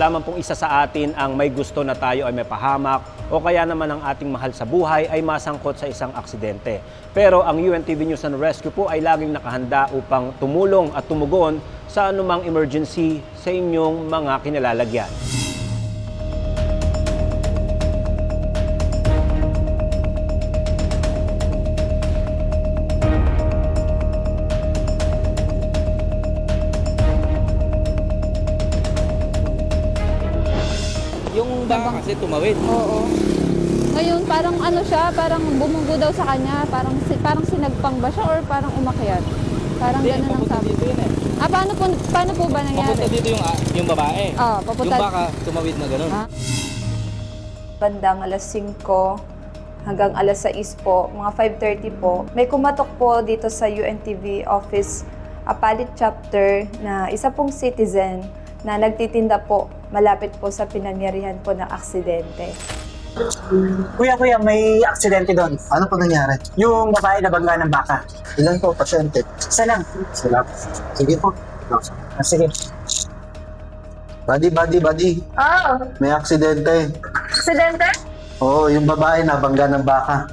Wala man pong isa sa atin ang may gusto na tayo ay may pahamak o kaya naman ang ating mahal sa buhay ay masangkot sa isang aksidente. Pero ang UNTV News and Rescue po ay laging nakahanda upang tumulong at tumugon sa anumang emergency sa inyong mga kinalalagyan. Yung baka kasi tumawid. Oo. Ngayon, parang ano siya, parang bumugo daw sa kanya, parang sinagpang ba siya or parang umakyat? Parang Hindi, gano'n ang papunta sabi. dito yun eh. Paano po ba nangyari? Papunta dito yung babae. Papunta. Yung baka tumawid na gano'n. Bandang alas 5 hanggang alas 6 po, mga 5:30 po, may kumatok po dito sa UNTV office, Apalit chapter, na isa pong citizen na nagtitinda po malapit po sa pinangyarihan po ng aksidente. Kuya, may aksidente doon. Ano po nangyari? Yung babae na bangga ng baka. Ilan po pasyente? Isa lang. Sila. Sige po. Sige. Buddy. May aksidente. Aksidente? Oo, yung babae nabangga ng baka.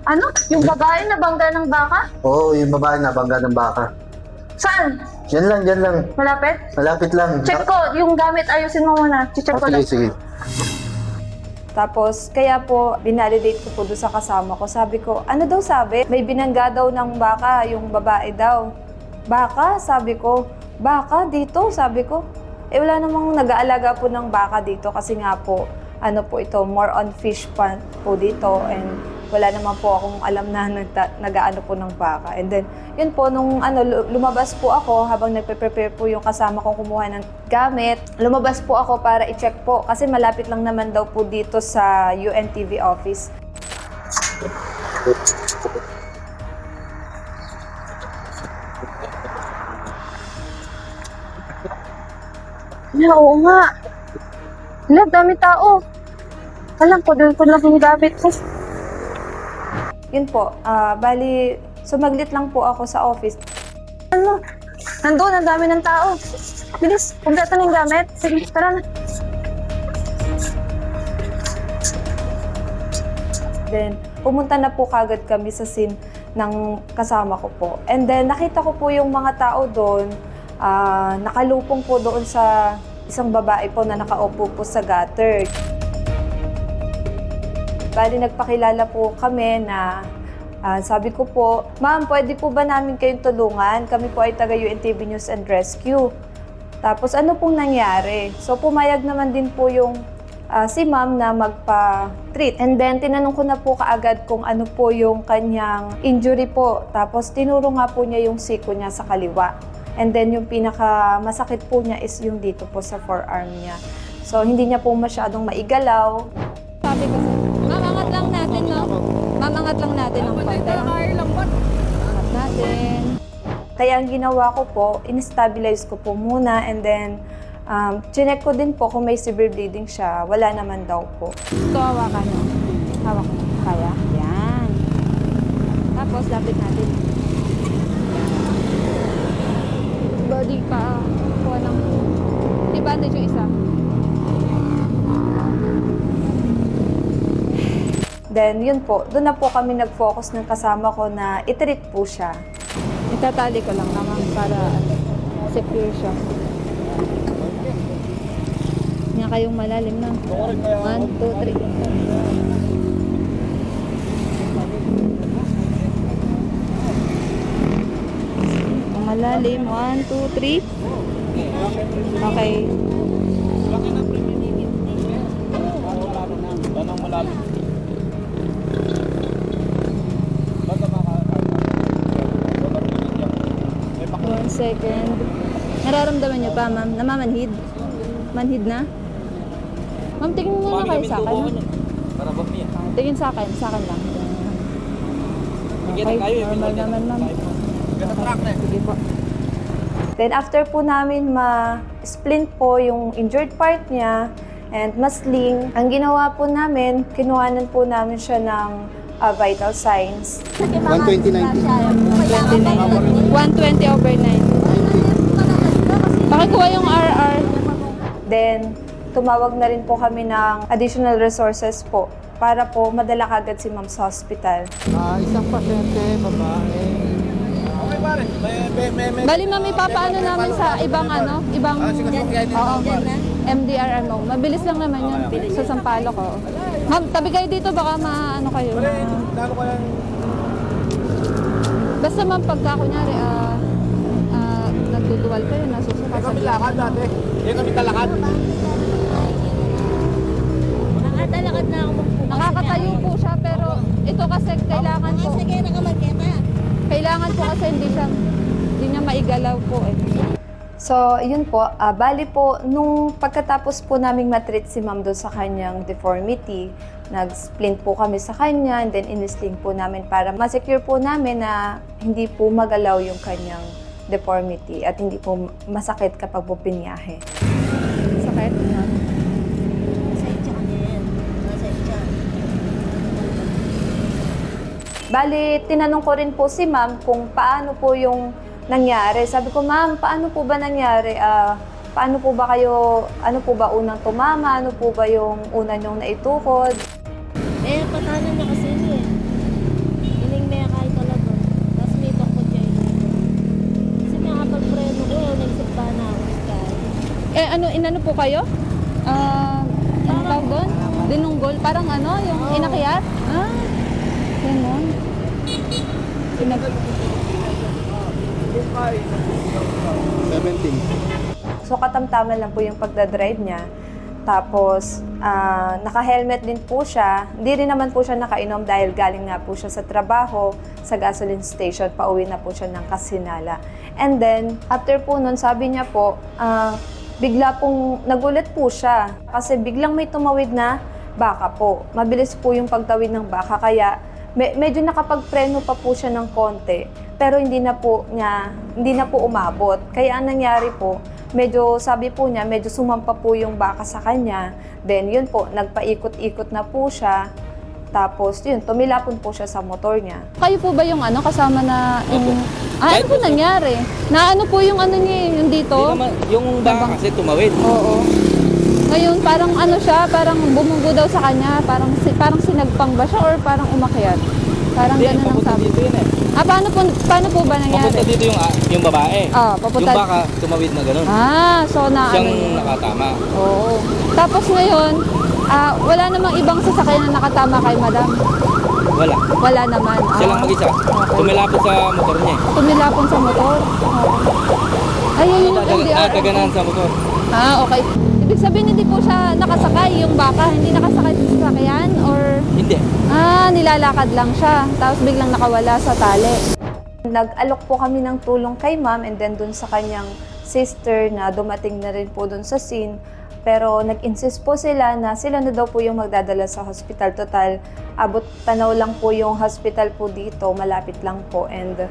Ano? Yung babae na bangga ng baka? Oo, yung babae nabangga ng baka. Saan? Yan lang. Malapit? Malapit lang. Check ko, yung gamit ayusin mo muna. Check ko lang. Sige. Tapos, kaya po, binalidate ko po doon sa kasama ko. Sabi ko, ano daw sabi? May binangga daw ng baka, yung babae daw. Baka? Sabi ko. Baka? Dito? Sabi ko. Wala namang nag-aalaga po ng baka dito kasi nga po, ano po ito, more on fish pan po dito and wala naman po akong alam na nag-aano po ng baka. And then, yun po, nung lumabas po ako, habang nagpe-prepare po yung kasama kong kumuha ng gamit, lumabas po ako para i-check po kasi malapit lang naman daw po dito sa UNTV office. Oo nga. Wala, dami tao. Alam ko, doon ko lang yung gamit ko. Yun po, bali, sumaglit lang po ako sa office. Ano? Nandun, ang dami ng tao. Bilis, kumpleta na yung gamit. Sige, tara na. Then, pumunta na po kagad kami sa scene ng kasama ko po. And then, nakita ko po yung mga tao doon, nakalupong po doon sa isang babae po na nakaupo po sa gutter. Bali, nagpakilala po kami na sabi ko po, "Ma'am, pwede po ba namin kayong tulungan? Kami po ay taga UNTV News and Rescue." Tapos ano pong nangyari? So pumayag naman din po yung si ma'am na magpa-treat. And then tinanong ko na po kaagad kung ano po yung kanyang injury po. Tapos tinuro nga po niya yung siko niya sa kaliwa. And then yung pinaka-masakit po niya is yung dito po sa forearm niya. So hindi niya po masyadong maigalaw. Sabi kasi, mamangat lang natin, no? Mamangat lang natin ng konti. Mamangat natin. Kaya ang ginawa ko po, in-stabilize ko po muna and then chinek ko din po kung may severe bleeding siya. Wala naman daw po. Ito, hawakan mo. Hawak mo. Kaya? Yan. Tapos, lapit natin. Body pa. Kuha ng... Di bandage yung isa. Then, yun po, doon na po kami nag-focus ng kasama ko na i-treat po siya. Itatali ko lang naman para secure siya. Nga kayong malalim na. 1, 2, 3. Malalim. 1, 2, 3. Okay. One second. Nararamdaman niyo pa, ma'am? Namamanhid? Manhid na? Ma'am, tingin muna kayo sa akin. Para ba niya? Tingin sa akin lang. Sige, tayo. Normal naman, ma'am. Sige po. Then, after po namin ma-splint po yung injured part niya and masling, ang ginawa po namin, kinuhanan po namin siya ng vital signs. 120/90. 120/9. Pakikuha yung RR. Then, tumawag na rin po kami ng additional resources po para po madala kagad si ma'am sa hospital. Isang pasyente, babae. Bali ma'am, ipapaano namin sa ibang ibang MDRMO. Mabilis lang naman yun. Sa Sampaloc ko. Ma'am, tabi kayo dito, baka maano kayo. Basta ma'am, pagka kunyari, nagduduwal kayo, nasusukat sa lakad dati. Hindi kami talakad. Nakatalakad na ako magpukas. Nakakatayo po siya, pero ito kasi kailangan po. Sige, nakamarketa. Kailangan po kasi hindi niya maigalaw po eh. So, yun po. Bali po, nung pagkatapos po naming matreat si ma'am doon sa kanyang deformity, nag-splint po kami sa kanya and then in-sling po namin para ma-secure po namin na hindi po magalaw yung kanyang deformity at hindi po masakit kapag po binyahe. Sakit? Masaytsa ka niya yan. Masaytsa. Bali, tinanong ko rin po si ma'am kung paano po yung nangyari. Sabi ko, ma'am, paano po ba nangyari? Paano po ba kayo, ano po ba unang tumama? Ano po ba yung una nyong naitukod? Eh, patanan niya kasi niya eh. Ining may kahit talaga. Tapos may tungkod niya yun. Kasi may kapag-preno ko, nagsip pa na ako. Eh inano po kayo? Ano tawag doon? Dinunggol? Parang yung inakyat? Ganun. 17. So, katamtaman lang po yung pagdadrive niya. Tapos, naka-helmet din po siya. Hindi rin naman po siya nakainom dahil galing nga po siya sa trabaho, sa gasoline station, pauwi na po siya ng Kasinala. And then, after po nun, sabi niya po, bigla pong nagulat po siya kasi biglang may tumawid na baka po. Mabilis po yung pagtawid ng baka kaya medyo nakapagpreno pa po siya ng konti pero hindi na po umabot. Kaya ang nangyari po, sabi po niya, medyo sumampa po yung baka sa kanya. Then yun po, nagpaikot-ikot na po siya. Tapos yun, tumilapon po siya sa motor niya. Kayo po ba yung kasama na yung... ano po nangyari? Na ano po yung niya, yung dito? Hindi naman, yung baka kasi tumawid. Oo. Ngayon, parang siya, parang bumugo daw sa kanya, parang sinagpang ba siya or parang umakyat? Parang Hindi, ganun ang papunta sabi. dito yun eh. Paano po ba nangyari? Papunta dito yung babae. Papunta. Yung baka tumawid na gano'n. So na Siyang niya? nakatama. Oo. Tapos ngayon, wala namang ibang sasakyan na nakatama kay madam. Wala. Wala naman. Siya lang mag-isa. Tumilapot sa motor niya eh. Tumilapon sa motor. Ayun yung MDR. Taganahan sa motor. Okay. Ibig sabihin hindi po siya nakasakay, yung baka, hindi nakasakay sa sasakyan or Hindi. nilalakad lang siya, tapos biglang nakawala sa tali. Nag-alok po kami ng tulong kay ma'am and then dun sa kanyang sister na dumating na rin po dun sa scene. Pero nag-insist po sila na sila na daw po yung magdadala sa hospital. Total, abot tanaw lang po yung hospital po dito, malapit lang po. And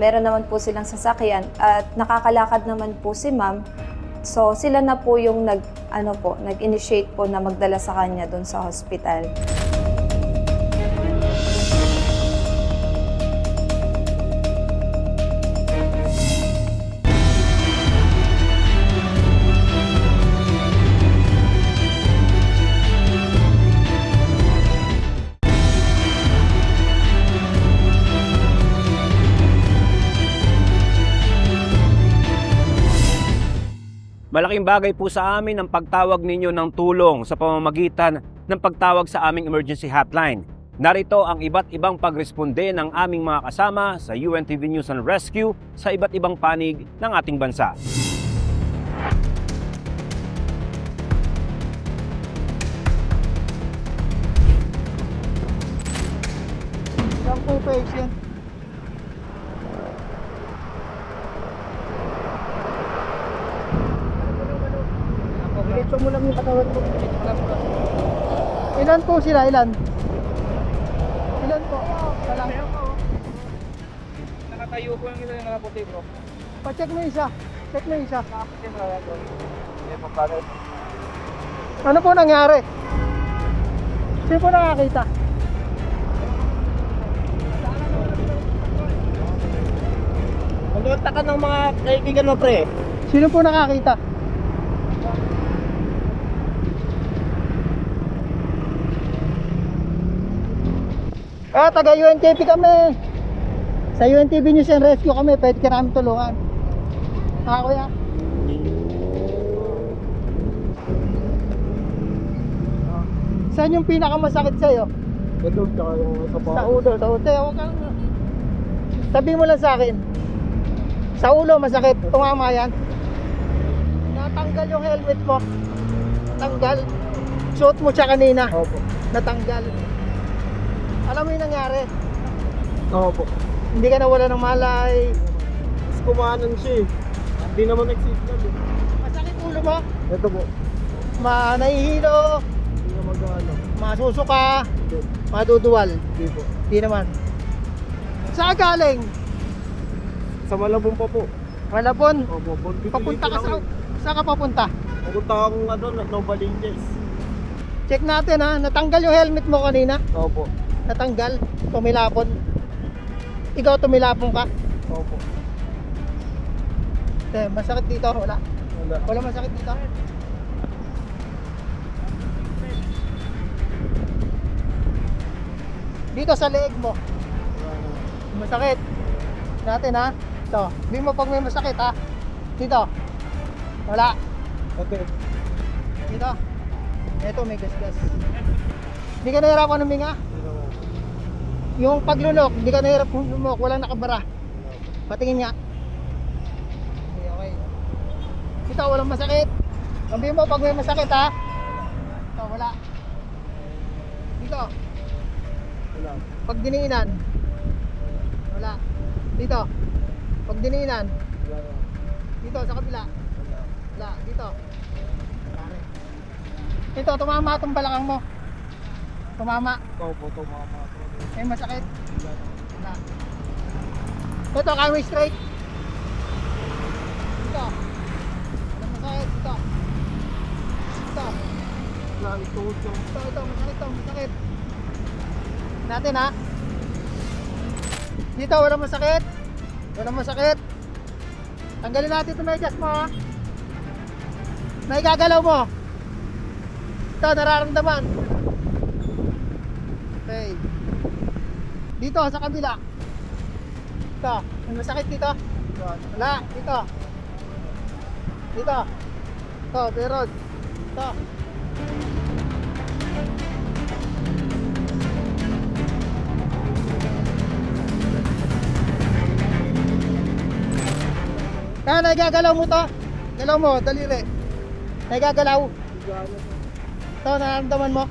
meron naman po silang sasakyan at nakakalakad naman po si ma'am. So sila na po yung nag-initiate po na magdala sa kanya dun sa hospital. Malaking bagay po sa amin ang pagtawag ninyo ng tulong sa pamamagitan ng pagtawag sa aming emergency hotline. Narito ang iba't ibang pagresponde ng aming mga kasama sa UNTV News and Rescue sa iba't ibang panig ng ating bansa. Saan po patient? Diretso mo lang yung katawan ko. Ilan po sila? Ilan? Ilan po? Salang. Nakatayo po yung isa yung nakaputi bro. Pa-check mo isa. Check mo isa. Ano po nangyari? Sino po nakakita? Mag-contact ka ng mga kaibigan mo, pre. Sino po nakakita? Taga UNTV kami. Sa UNTV News and Rescue kami, pwede ka namin tulungan. Kuya. Saan yung pinakamasakit sa'yo? Ito, tsaka yung Sa ulo. Sa ulo. Huwag kang... Sabi mo lang sa akin. Sa ulo, masakit. Tumama yan. Natanggal yung helmet mo. Natanggal. Suot mo siya kanina. Opo. Natanggal. Alam mo yung nangyari? Opo. Hindi ka nawala ng malay. Tapos kumanan siya eh. Hindi naman nag-signal eh. Masakit ulo mo. Ito po. Nahihilo. Hindi naman gaano. Masusuka. Hindi. Maduduwal. Hindi po. Hindi naman. Saan galing? Sa Malabon pa po. Malabon. Opo. Papunta ka sa... Saan ka papunta? Papunta akong Novaliches. Check natin ha. Natanggal yung helmet mo kanina. Opo. Natanggal. Tumilapon. Ikaw tumilapon ka. Opo. Masakit dito. Wala. Wala. Wala masakit dito. Dito sa leeg mo. Masakit. Natin ha. Ito. Hindi mo pag may masakit ha. Dito. Wala. Okay. Dito. Ito may gasgas. Hindi ka nahirapan huminga. Yung paglunok, hindi ka nahirap lumok. Walang nakabara. Patingin nga. Okay, okay. Ito, walang masakit. Sabihin mo pag may masakit ha. Ito, wala. Dito. Wala. Pag diniinan. Wala. Dito. Pag diniinan. Wala. Dito, sa kabila. Wala. Dito. Pare. Ito, tumama itong balakang mo. Tumama. Opo, tumama. May masakit. Wala. Ito, kaya mo straight. Dito. Walang masakit. Dito. Dito. Wala. Ituhod lang. Ito, masakit to, masakit. Natin ha. Dito, walang masakit. Walang masakit. Tanggalin natin ito medyas mo ha. Naigagalaw mo. Ito, nararamdaman. Okay. Dito, sa kabila. Ito, may masakit dito. Wala, dito. Dito. Ito, meron. Ito. Kaya nagagalaw mo to. Galaw mo, daliri. Nagagalaw. Ito, nararamdaman mo.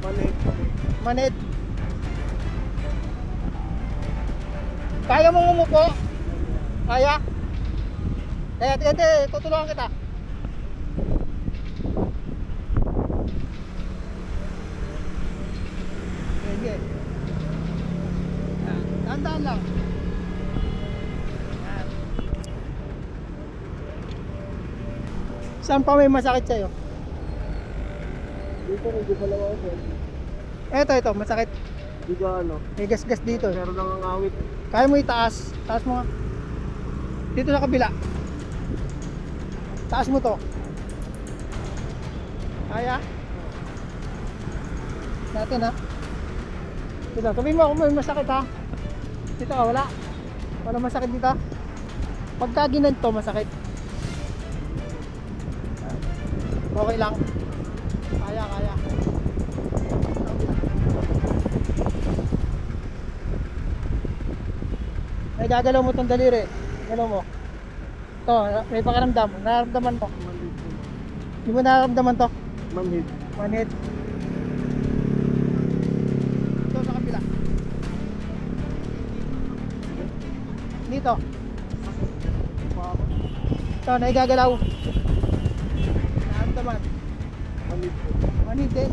Manit. Manid. Kaya mo umupo? Kaya? Hindi, tutulungan kita. Sige. Dahan-dahan lang. Yan. Saan pa may masakit sa'yo? Dito, hindi pa lang ako. Ito, masakit. Hindi ka ano. May gasgas dito. Pero nangangawit. Kaya mo itaas. Taas mo nga. Dito sa kabila. Taas mo to. Kaya? Natin ha. Dito, sabihin mo kung may masakit ha. Dito ka, wala. Wala masakit dito. Pagka ginanto, masakit. Okay lang. Kaya. May gagalaw mo itong daliri. Galaw mo. Ito, may pakaramdam. Nararamdaman mo. Hindi mo nararamdaman to. Manhid. Manhid. Ito sa kabila. Dito. Ito, naigagalaw. Nararamdaman. Manhid po. Manhid din.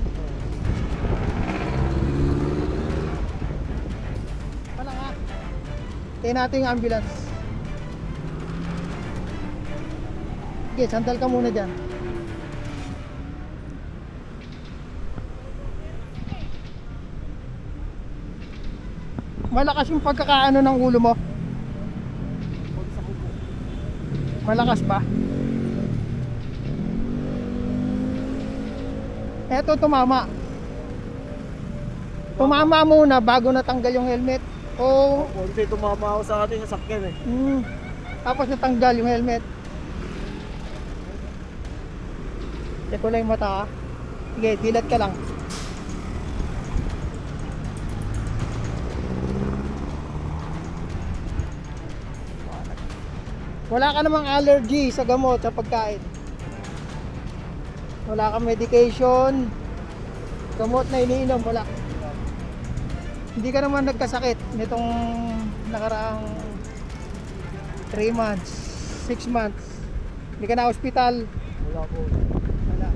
Wala nga. Tayo natin yung ambulance. Sige, sandal ka muna dyan. Malakas yung pagkakaano ng ulo mo. Malakas ba? Eto tumama. Tumama muna bago natanggal yung helmet. O Kasi tumama ako sa ating sasakyan eh. tapos natanggal yung helmet. Check ko lang yung mata, ha? Sige, dilat ka lang. Wala ka namang allergy sa gamot, sa pagkain. Wala kang medication, gamot na iniinom, wala. Hindi ka naman nagkasakit nitong nakaraang 3 months, 6 months. Hindi ka na hospital. Wala po. Wala.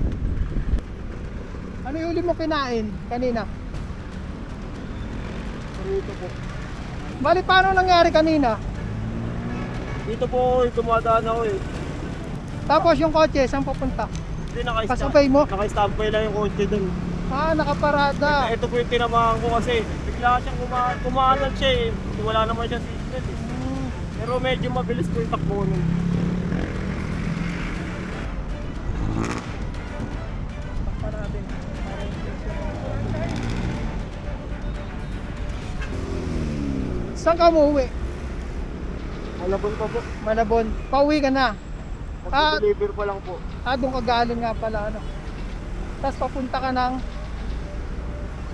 Ano yung uli mo kinain kanina? Dito po. Bali, paano nangyari kanina? Dito po tumadaan ako eh. Tapos yung kotse, saan pupunta? Hindi Kasabay mo? Naka-standby lang yung kotse dun. Ah, nakaparada. Ito po yung tinamaan ko kasi bigla siyang kumaanan siya eh. Wala naman siya signal eh. Pero medyo mabilis po yung takbo nun. Saan ka umuwi? Malabon pa po. Malabon. Pauwi ka na. Mag-deliver pa lang po. Doon ka galing nga pala, ano. Tapos papunta ka ng...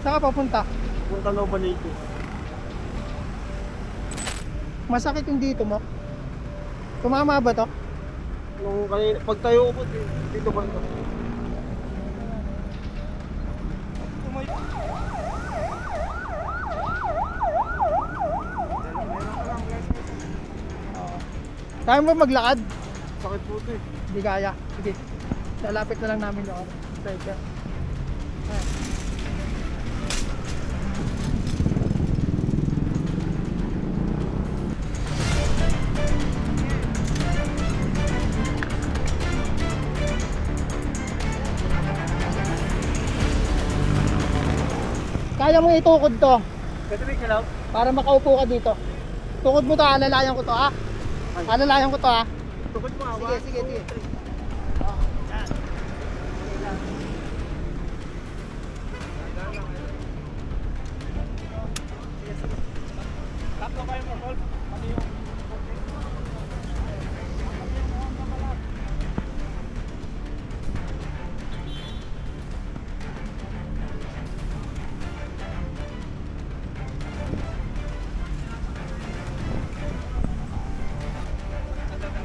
Saan ka papunta? Punta Nova Lake. Masakit yung dito mo? Tumama ba to? Nung kanina, pagtayo ko po, dito ba ito? Kaya mo ba maglakad? Sakit po ito eh. Hindi kaya. Sige. Lalapit na lang namin yung stretcher. Kaya mo itukod to Kasi may kalaw? para makaupo ka dito. Tukod mo to, alalayan ko to, ha? Alalayan ko to, ha? Tukod mo Sige, sige, sige. Tatlo kayo mo, Tol. Pati yung...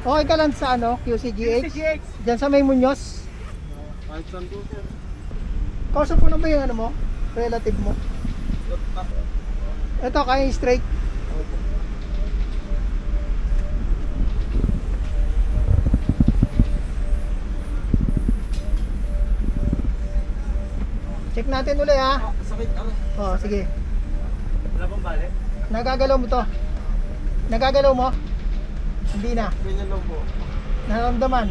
Okay ka lang sa ano, QCGH? Diyan sa may Muñoz. Kahit saan po, sir. Kausap ko na ba yung ano mo? Relative mo? Ito, kaya yung straight. Check natin ulit, ha? Sakit ako. Oh, sige. Wala bang bali? Nagagalaw mo to. Nagagalaw mo? Hindi na. Ganyan lang po. Nararamdaman.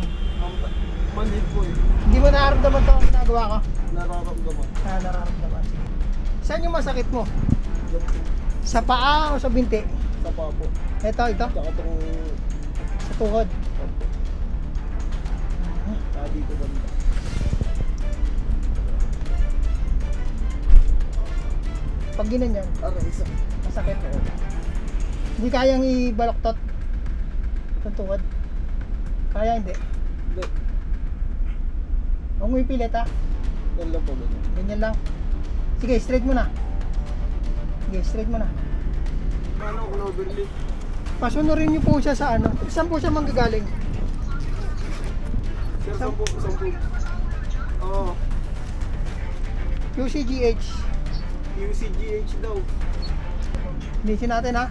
Manhid po eh. Hindi mo nararamdaman to ang ginagawa ko? Nararamdaman. Nararamdaman. Sige. Saan yung masakit mo? Sa paa o sa binti? Sa pa po. Ito. Tsaka itong... Sa tuhod. Dito banda. Pag ginanyan, Aray, isa. masakit. Hindi kayang ibaloktot sa tuhod. Kaya hindi. Hindi. Huwag mo ipilit, ha? Yan lang po. Ganyan. Ganyan lang. Sige, straight mo na. Sige, straight mo na. Paano kung overleaf? Pasunurin niyo po siya sa ano. Saan po siya manggagaling? Sir, isang po. Oo. QCGH. UCGH daw. Linisin natin, ha?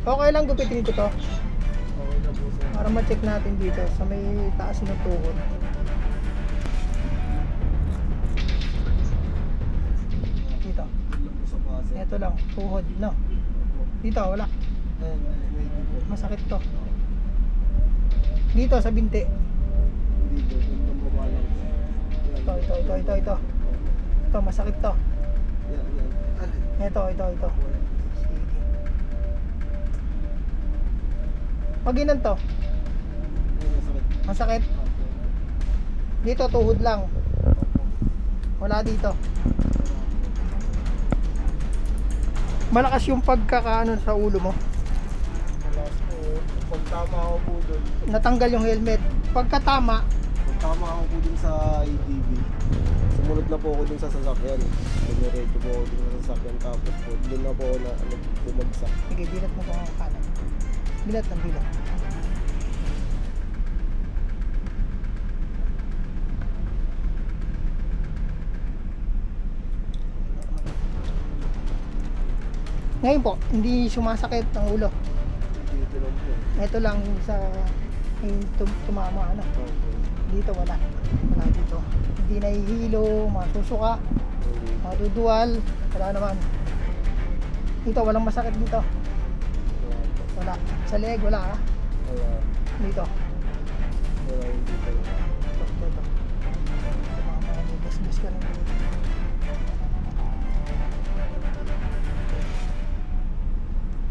Okay lang gupitin ko to. Okay na po, sir. Para ma-check natin dito sa may taas ng tuhod. Dito. Sa pase. Ito lang, tuhod, no? Dito, wala. Ayan, medyo po. Masakit to. Dito, sa binti. Dito, yung baba lang. Ito. Ito, masakit to. Yan. Ito. Sige. Pag inan to, Yan, masakit. masakit. Dito, tuhod lang. Wala dito. Malakas yung pagkakaano sa ulo mo. Malas po. Pag tama ako po doon. Natanggal yung helmet. Pagkatama, Pag tama ako po dun sa ATV. Sumunod na po ako dun sa sasakyan. Dumiretso po ako dun sa sasakyan. Tapos po, dun na po ako na bumagsak. sige, bilat mo kung kanan. Bilat ng bilat. Ngayon po, hindi sumasakit ang ulo. Dito lang po. Ito lang yung sa yung tumama ano. Opo. Dito wala. Wala dito. Hindi nahihilo, masusuka, Hindi. maduduwal, wala naman. Dito walang masakit dito. Wala po. Wala. Sa leg wala ah. Wala. Dito. Wala yung dito. Dito. Tumama, may gas-gas ka lang dito.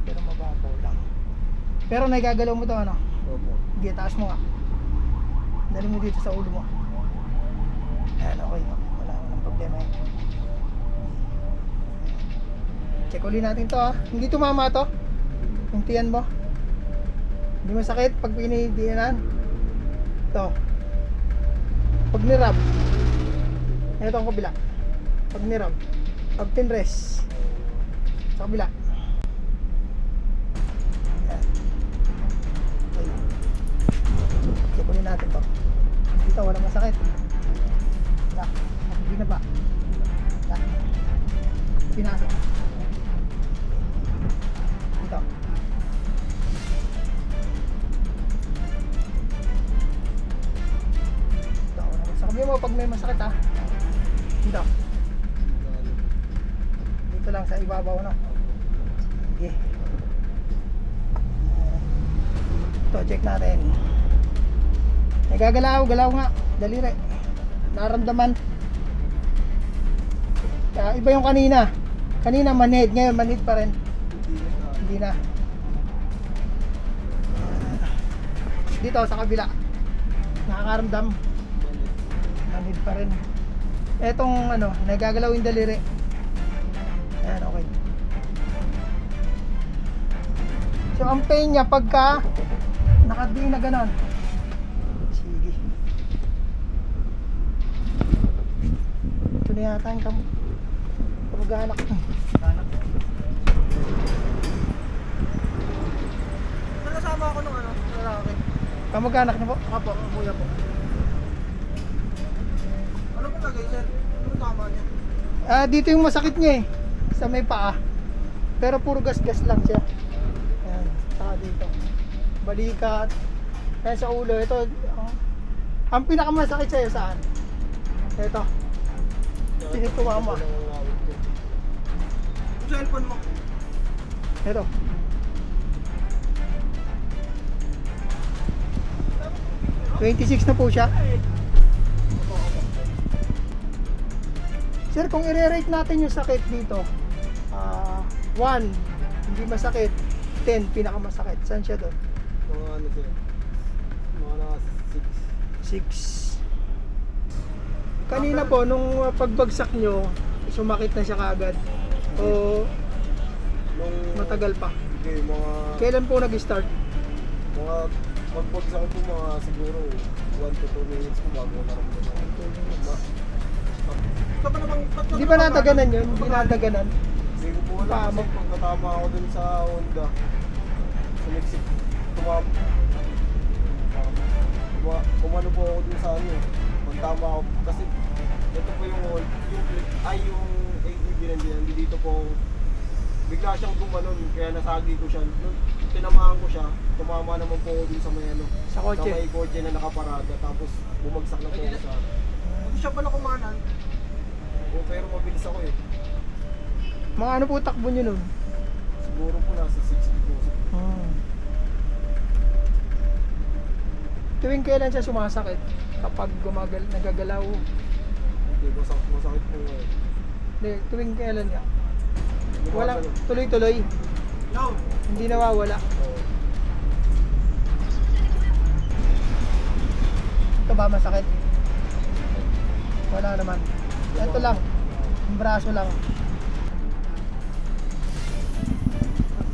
Pero mababaw lang. Pero nagagalaw mo to ano? Opo. Sige, taas mo nga. Dali mo dito sa ulo mo. Ayan, okay. Wala nang problema yan. Check ulit natin to ha. Hindi tumama to. Yung tiyan mo. Hindi masakit pag pinidianan. Ito. Pag nirab. Ito ang kabila. Pag nirab. Pag pinrest. Sa kabila. Ayan. Okay. Check ulit natin to. Dito walang masakit. Wala. Binaba. Wala. Pinasok. Dito. Dito. Walang masakit. Sabi mo pag may masakit ha. Dito. Dito lang sa ibabaw no. Sige. Ito, check natin. Nagagalaw, galaw nga. Daliri. Naramdaman. Iba yung kanina. Kanina manhid, ngayon manhid pa rin. Hindi na. Dito sa kabila. Nakakaramdam. Manhid pa rin. Etong ano, nagagalaw yung daliri. Ayan, okay. So ang pain niya pagka nakadiin na ganon. Sige. Ito na yata yung kamag-anak ko. Nakasama ako nung ano, lalaki. Kamag-anak niyo po? Apo, kuya po. Ano po lagay, sir? Ano tama niya? Dito yung masakit niya eh. Sa may paa. Pero puro gas-gas lang siya. Ayan, saka dito. Balikat. Ayan sa ulo. Ito, ang pinakamasakit sa'yo saan? Ito. Tinitumama. Yung cellphone mo. Ito. $26 na po siya. Sir, kung i-rate natin yung sakit dito, 1, hindi masakit, 10, pinakamasakit. Saan siya doon? Mga ano, sir? Mga naka 6. 6. Kanina po, nung pagbagsak nyo, sumakit na siya kaagad. O Nung matagal pa. Hindi, mga Kailan po nag-start? pagbagsak ko po mga siguro 1 to 2 minutes po bago naramdaman. Ito pa namang Hindi ba nataganan yun? Hindi nataganan. Hindi ko po alam Paa kasi mo? pagkatama ako dun sa Honda, sumiksik, kumano po ako dun sa ano, pagtama ako, kasi ito po yung ATV nandiyan, dito po, bigla siyang gumanon, kaya nasagi ko siya. Nung tinamaan ko siya, tumama naman po ako dun sa may ano, Sa kotse? sa may kotse na nakaparada, tapos bumagsak na po ako sa Hindi siya pala kumanan. O, pero mabilis ako eh. Mga ano po takbo nyo nun? Siguro po nasa 60 po. Tuwing kailan siya sumasakit? Kapag nagagalaw? Hindi, masakit po ngayon. Hindi, tuwing kailan niya? Walang Gumagano. tuloy-tuloy. No! Hindi nawawala. Oo. Ito ba masakit? Wala naman. Ito lang. Yung braso lang.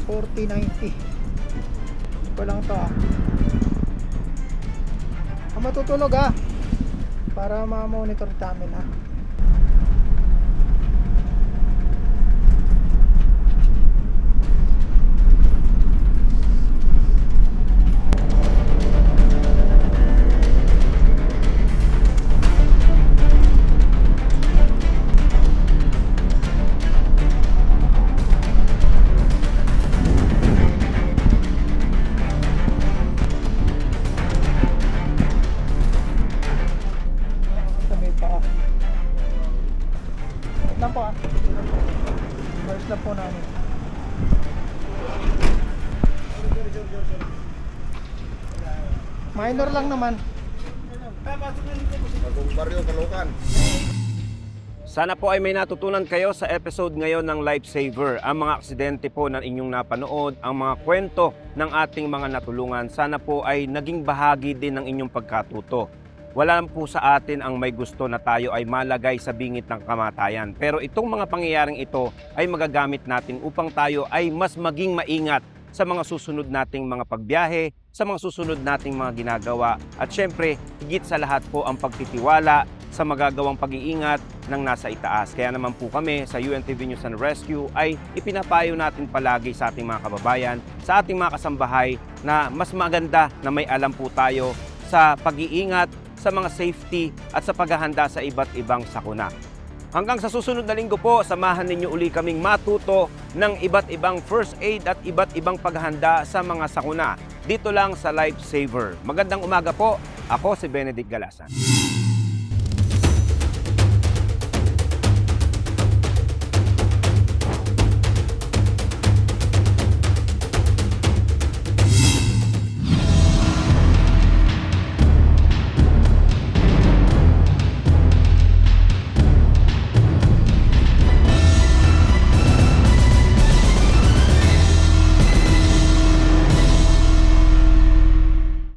4090. Ito lang to ah. Matutulog ah. Para ma-monitor namin ah. Sabi pa. Wait lang po ah. First lang po namin. Minor lang naman. Sana po ay may natutunan kayo sa episode ngayon ng Lifesaver. Ang mga aksidente po na inyong napanood, ang mga kwento ng ating mga natulungan, sana po ay naging bahagi din ng inyong pagkatuto. Wala po sa atin ang may gusto na tayo ay malagay sa bingit ng kamatayan. Pero itong mga pangyayaring ito ay magagamit natin upang tayo ay mas maging maingat sa mga susunod nating mga pagbiyahe, sa mga susunod nating mga ginagawa. At syempre, higit sa lahat po ang pagtitiwala sa magagawang pag-iingat ng nasa itaas. Kaya naman po kami sa UNTV News and Rescue ay ipinapayo natin palagi sa ating mga kababayan, sa ating mga kasambahay na mas maganda na may alam po tayo sa pag-iingat, sa mga safety at sa paghahanda sa iba't ibang sakuna. Hanggang sa susunod na linggo po, samahan ninyo uli kaming matuto ng iba't ibang first aid at iba't ibang paghahanda sa mga sakuna. Dito lang sa Lifesaver. Magandang umaga po. Ako si Benedict Galasan.